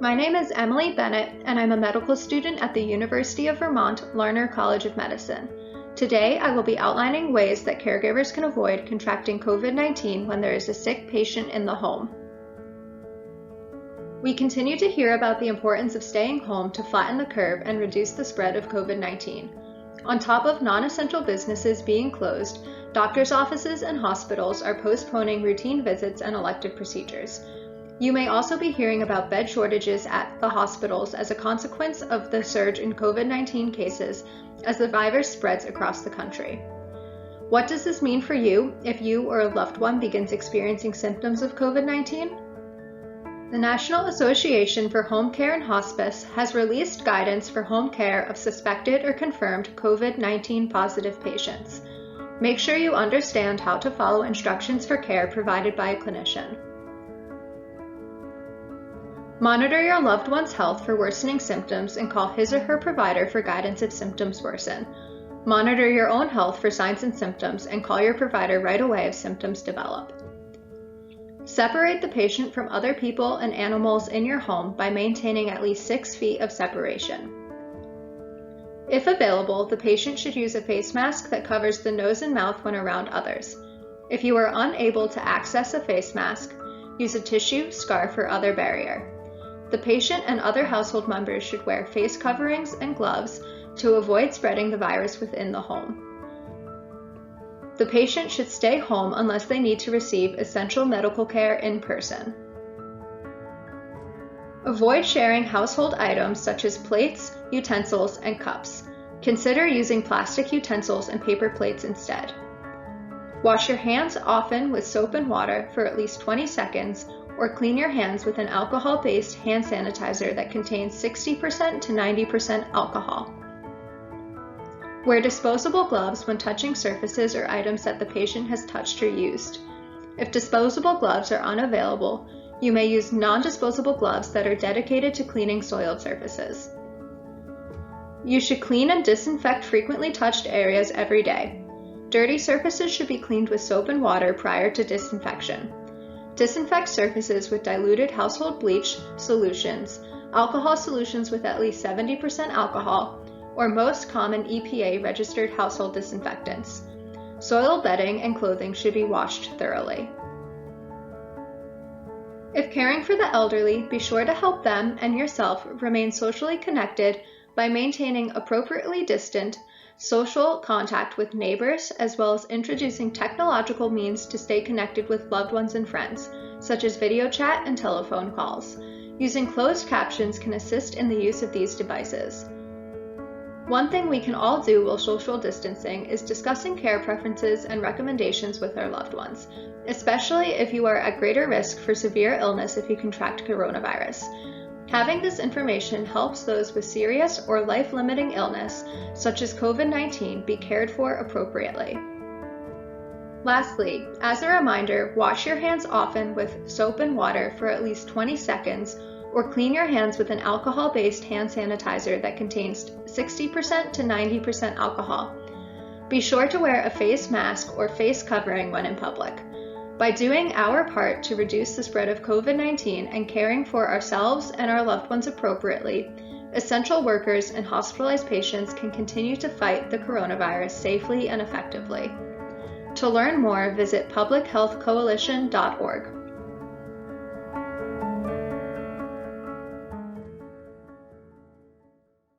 My name is Emily Bennett, and I'm a medical student at the University of Vermont, Larner College of Medicine. Today, I will be outlining ways that caregivers can avoid contracting COVID-19 when there is a sick patient in the home. We continue to hear about the importance of staying home to flatten the curve and reduce the spread of COVID-19. On top of non-essential businesses being closed, doctors' offices and hospitals are postponing routine visits and elective procedures. You may also be hearing about bed shortages at the hospitals as a consequence of the surge in COVID-19 cases as the virus spreads across the country. What does this mean for you if you or a loved one begins experiencing symptoms of COVID-19? The National Association for Home Care and Hospice has released guidance for home care of suspected or confirmed COVID-19 positive patients. Make sure you understand how to follow instructions for care provided by a clinician. Monitor your loved one's health for worsening symptoms and call his or her provider for guidance if symptoms worsen. Monitor your own health for signs and symptoms and call your provider right away if symptoms develop. Separate the patient from other people and animals in your home by maintaining at least 6 feet of separation. If available, the patient should use a face mask that covers the nose and mouth when around others. If you are unable to access a face mask, use a tissue, scarf, or other barrier. The patient and other household members should wear face coverings and gloves to avoid spreading the virus within the home. The patient should stay home unless they need to receive essential medical care in person. Avoid sharing household items such as plates, utensils, and cups. Consider using plastic utensils and paper plates instead. Wash your hands often with soap and water for at least 20 seconds, or clean your hands with an alcohol-based hand sanitizer that contains 60% to 90% alcohol. Wear disposable gloves when touching surfaces or items that the patient has touched or used. If disposable gloves are unavailable, you may use non-disposable gloves that are dedicated to cleaning soiled surfaces. You should clean and disinfect frequently touched areas every day. Dirty surfaces should be cleaned with soap and water prior to disinfection. Disinfect surfaces with diluted household bleach solutions, alcohol solutions with at least 70% alcohol, or most common EPA-registered household disinfectants. Soiled bedding and clothing should be washed thoroughly. If caring for the elderly, be sure to help them and yourself remain socially connected by maintaining appropriately distant social contact with neighbors, as well as introducing technological means to stay connected with loved ones and friends, such as video chat and telephone calls. Using closed captions can assist in the use of these devices. One thing we can all do while social distancing is discussing care preferences and recommendations with our loved ones, especially if you are at greater risk for severe illness if you contract coronavirus. Having this information helps those with serious or life-limiting illness, such as COVID-19, be cared for appropriately. Lastly, as a reminder, wash your hands often with soap and water for at least 20 seconds, or clean your hands with an alcohol-based hand sanitizer that contains 60% to 90% alcohol. Be sure to wear a face mask or face covering when in public. By doing our part to reduce the spread of COVID-19 and caring for ourselves and our loved ones appropriately, essential workers and hospitalized patients can continue to fight the coronavirus safely and effectively. To learn more, visit publichealthcoalition.org.